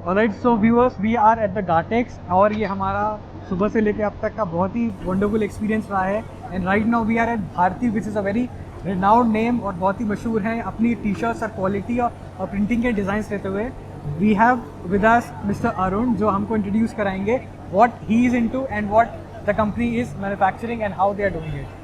Alright, so viewers, we are at the Gatex और ये हमारा सुबह से लेकर अब तक का बहुत ही वंडरफुल एक्सपीरियंस रहा है। And right now we are at Bharti which is a very renowned name और बहुत ही मशहूर है अपनी टी शर्ट्स और क्वालिटी और प्रिंटिंग के डिज़ाइंस रहते हुए। We have with us mister Arun जो हमको इंट्रोड्यूस कराएंगे what he is into and what the company is manufacturing and how they are doing it.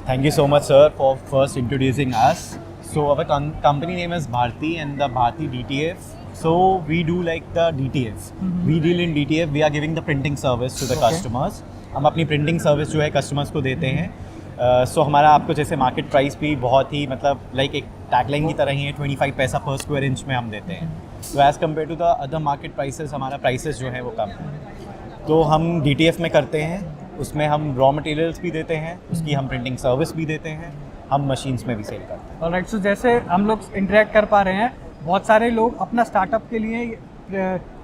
Thank you so much, sir, for first introducing us. So our company name is Bharti and the Bharti DTF. So we do like the DTF. We deal in DTF. We are giving the printing service to the customers. हम अपनी printing service जो है customers को देते हैं। सो हमारा आपको जैसे मार्केट प्राइस भी बहुत ही मतलब लाइक एक टैगलाइन की तरह ही है, 25 पैसा पर स्क्वायर इंच में हम देते हैं। तो as compare to the other market prices हमारा प्राइसेस जो है वो कम है। तो हम DTF में करते हैं, उसमें हम रॉ मटेरियल्स भी देते हैं, उसकी हम प्रिंटिंग सर्विस भी देते हैं, हम मशीन्स में भी सेल करते हैं। ऑलराइट, सो जैसे हम लोग इंटरेक्ट कर पा रहे हैं, बहुत सारे लोग अपना स्टार्टअप के लिए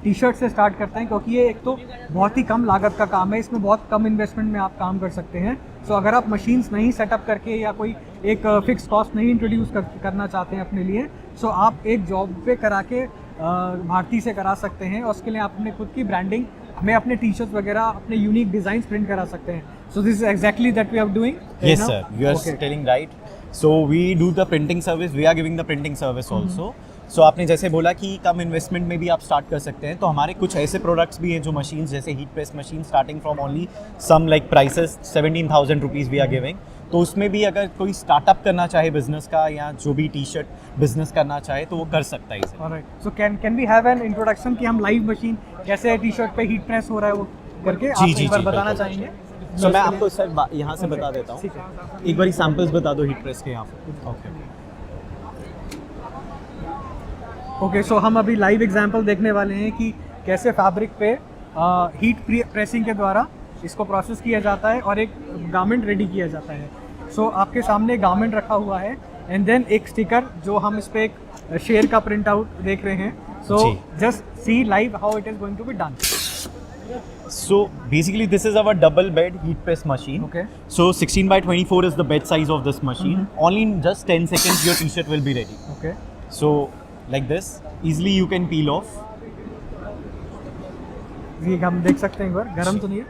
टी शर्ट से स्टार्ट करते हैं क्योंकि ये एक तो बहुत ही कम लागत का काम है, इसमें बहुत कम इन्वेस्टमेंट में आप काम कर सकते हैं। सो अगर आप मशीन्स नहीं सेटअप करके या कोई एक फिक्स कॉस्ट नहीं इंट्रोड्यूस करना चाहते हैं अपने लिए, सो आप एक जॉब पे करा के भारती से करा सकते हैं और उसके लिए आप अपने खुद की ब्रांडिंग में अपने टी शर्ट्स वगैरह अपने यूनिक डिज़ाइन प्रिंट करा सकते हैं। So this is exactly that we are doing. Yes, sir. You are telling right. So we do the printing service. We are giving the printing service also. So आपने जैसे बोला कि कम investment में भी आप स्टार्ट कर सकते हैं, तो हमारे कुछ ऐसे प्रोडक्ट्स भी हैं जो मशीन्स जैसे heat press machine starting from only some like prices 17,000 rupees we are giving. तो उसमें भी अगर कोई स्टार्टअप करना चाहे बिजनेस का या जो भी टी शर्ट बिजनेस करना चाहे तो वो कर सकता है इसे। Alright, so can we have an introduction कि हम लाइव मशीन कैसे टी शर्ट पे हीट प्रेस हो रहा है वो करके आप एक बार बताना चाहेंगे? तो मैं आपको सर यहाँ से बता देता हूँ, एक बार सैम्पल्स बता दो हीट प्रेस के यहाँ पे। ओके, सो हम अभी लाइव एग्जांपल देखने वाले हैं कि कैसे फैब्रिक पे हीट प्रेसिंग के द्वारा इसको प्रोसेस किया जाता है और एक गारमेंट रेडी किया जाता है। सो आपके सामने गारमेंट रखा हुआ है एंड देन एक स्टिकर जो हम इस पे एक शेर का प्रिंट आउट देख रहे हैं। So just see live how it is going to be done. So basically this is our double bed heat press machine. Okay. So 16 by 24 is the bed size of this machine. Only in just 10 seconds your t-shirt will be ready. Okay. So like this, easily you can peel off. ये हम देख सकते हैं, एक बार गर्म तो नहीं है?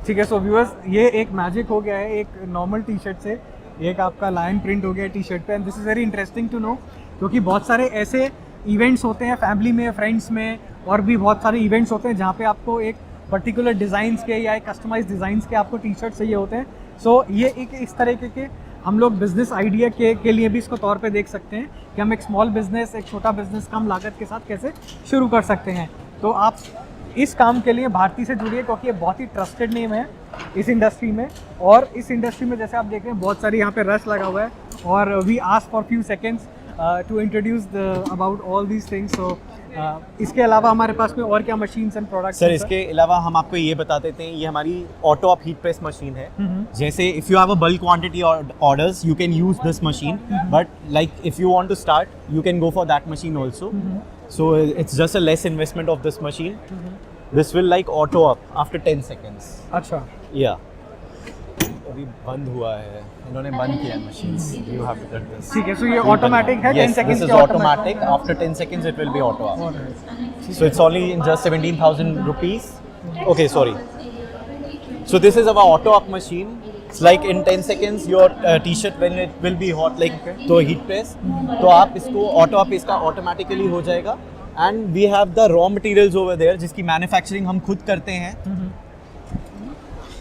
ठीक है, सो व्यूअर्स ये एक मैजिक हो गया है, एक नॉर्मल टी शर्ट से एक आपका लायन प्रिंट हो गया टी शर्ट पे। And this is very interesting to know क्योंकि बहुत सारे ऐसे इवेंट्स होते हैं फैमिली में, फ्रेंड्स में, और भी बहुत सारे इवेंट्स होते हैं जहाँ पे आपको एक पर्टिकुलर डिज़ाइंस के या एक कस्टमाइज डिज़ाइंस के आपको टी शर्ट चाहिए होते हैं। सो ये एक इस तरीके के हम लोग बिजनेस आइडिया के लिए भी इसको तौर पे देख सकते हैं कि हम एक स्मॉल बिजनेस, एक छोटा बिजनेस कम लागत के साथ कैसे शुरू कर सकते हैं। तो आप इस काम के लिए भारती से जुड़िए क्योंकि ये बहुत ही ट्रस्टेड नेम है इस इंडस्ट्री में। और इस इंडस्ट्री में जैसे आप देख रहे हैं बहुत सारी यहाँ पे रश लगा हुआ है और we ask for few seconds to introduce about all these things. So इसके अलावा हमारे पास में और क्या मशीन्स एंड प्रोडक्ट्स? सर इसके अलावा हम आपको ये बता देते हैं, ये हमारी auto up heat press machine है। जैसे if you have a bulk quantity orders you can use this machine, but like if you want to start you can go for that machine also. So it's just a less investment of this machine. This will like auto up after 10 seconds. अच्छा, या अभी बंद हुआ है, इन्होंने बंद किया machines. You have to cut this. ठीक है, सो ये ऑटोमेटिक है। 10 seconds this is automatic. After 10 seconds it will be auto up. So it's only in just 17,000 rupees. Okay, sorry. So this is our auto up machine. It's like in 10 seconds your t-shirt when it will be hot like तो heat press, तो आप इसको auto up इसका automatically हो जाएगा। And we have the raw materials over there जिसकी manufacturing हम खुद करते हैं।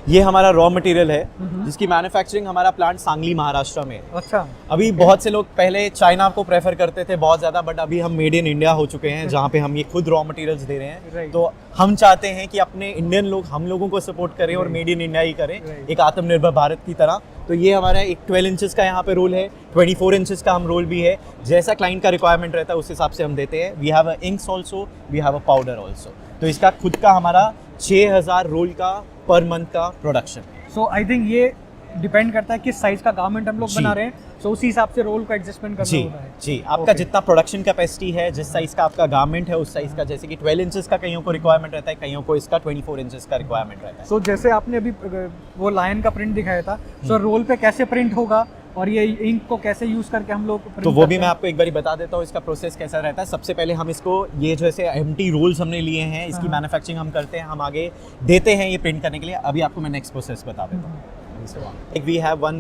ये हमारा रॉ मटेरियल है जिसकी मैन्युफैक्चरिंग हमारा प्लांट सांगली महाराष्ट्र में है। अच्छा, अभी बहुत से लोग पहले चाइना को प्रेफर करते थे बहुत ज़्यादा, बट अभी हम मेड इन इंडिया हो चुके हैं जहाँ पे हम ये खुद रॉ मटेरियल्स दे रहे हैं। तो हम चाहते हैं कि अपने इंडियन लोग हम लोगों को सपोर्ट करें और मेड इन इंडिया ही करें, एक आत्मनिर्भर भारत की तरह। तो ये हमारा एक 12 इंचेस का यहाँ पे रोल है, 24 इंचेस का हम रोल भी है। जैसा क्लाइंट का रिक्वायरमेंट रहता है उस हिसाब से हम देते हैं। We have a inks also, we have a powder also. तो इसका खुद का हमारा 6,000 रोल का पर मंथ का प्रोडक्शन है। सो आई थिंक ये डिपेंड करता है किस साइज का गारमेंट हम लोग बना रहे हैं, सो उसी हिसाब से रोल का एडजस्टमेंट करना होता है। जी, आपका जितना प्रोडक्शन कैपेसिटी है, जिस साइज का आपका गारमेंट है उस साइज का, जैसे कि 12 इंचेस का कईयों को रिक्वायरमेंट रहता है, कईयों को इसका 24 इंचेस का रिक्वायरमेंट रहता है। सो जैसे आपने अभी वो लायन का प्रिंट दिखाया था, सो रोल पे कैसे प्रिंट होगा और ये इंक को कैसे यूज़ करके हम लोग तो वो भी मैं आपको एक बारी बता देता हूँ इसका प्रोसेस कैसा रहता है। सबसे पहले हम इसको ये जैसे एम्प्टी रोल्स हमने लिए हैं, इसकी हाँ। मैन्युफैक्चरिंग हम करते हैं, हम आगे देते हैं ये प्रिंट करने के लिए। अभी आपको मैं नेक्स्ट प्रोसेस बता देता हूँ। एक we have one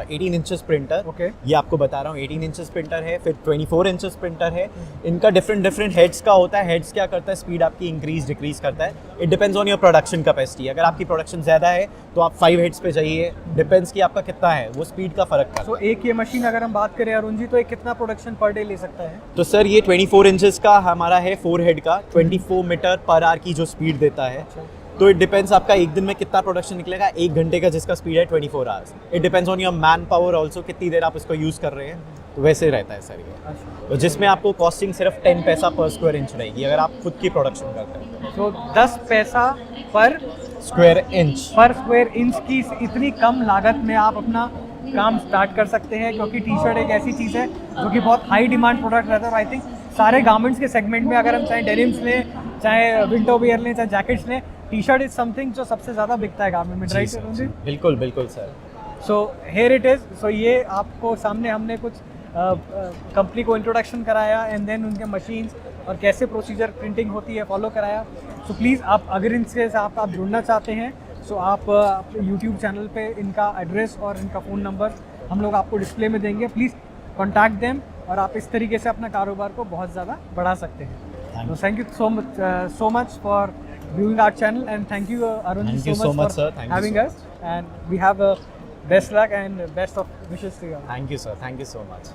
18 inches printer. Okay. ये आपको बता रहा हूँ 18 इंचेस प्रिंटर है, फिर 24 इंचेस प्रिंटर है। इनका डिफरेंट हेड्स का होता है। हेड्स क्या करता है, स्पीड आपकी इंक्रीज डिक्रीज करता है। It depends on your production capacity. अगर आपकी प्रोडक्शन ज़्यादा है तो आप 5 हेड्स पे जाइए, डिपेंड्स कि आपका कितना है, वो स्पीड का फर्क करता है। तो एक ये मशीन अगर हम बात करें अरुण जी, तो ये कितना प्रोडक्शन पर डे ले सकता है? तो सर ये 24 इंचेस का हमारा है, 4 हेड का, 24 मीटर पर आवर की जो स्पीड देता है। तो इट डिपेंड्स आपका एक दिन में कितना प्रोडक्शन निकलेगा। 1 घंटे का जिसका स्पीड है 24 hours. It depends on your man power also, कितनी देर आप इसको यूज़ कर रहे हैं, तो वैसे रहता है सर ये। तो जिसमें आपको कॉस्टिंग सिर्फ 10 पैसा पर स्क्वायर इंच रहेगी अगर आप खुद की प्रोडक्शन करते हैं। तो 10 पैसा पर स्क्वायर इंच स्क्वायर इंच की इतनी कम लागत में आप अपना काम स्टार्ट कर सकते हैं, क्योंकि टी शर्ट एक ऐसी चीज़ है जो कि बहुत हाई डिमांड प्रोडक्ट रहता है। और आई थिंक सारे गारमेंट्स के सेगमेंट में अगर हम चाहे डेनिम्स लें, चाहे विंटर वियर लें, चाहे जैकेट्स लें, टी शर्ट इज समथिंग जो सबसे ज़्यादा बिकता है गारमेंट में, राइट अरुण जी? बिल्कुल बिल्कुल sir. So here it is. So ये आपको सामने हमने कुछ कंपनी को इंट्रोडक्शन कराया, एंड देन उनके मशीन्स और कैसे प्रोसीजर प्रिंटिंग होती है फॉलो कराया। सो प्लीज़ आप अगर इनसे साथ आप जुड़ना चाहते हैं, सो आप यूट्यूब चैनल पे इनका एड्रेस और इनका फ़ोन नंबर हम लोग आपको डिस्प्ले में देंगे। प्लीज़ कॉन्टैक्ट देम और आप इस तरीके से अपना कारोबार को बहुत ज़्यादा बढ़ा सकते हैं। तो thank you so much for viewing our channel, and thank you Arun Thank so you much so much, for sir. Thank you having so us, and we have best luck and best of wishes to you. Thank you sir, thank you so much.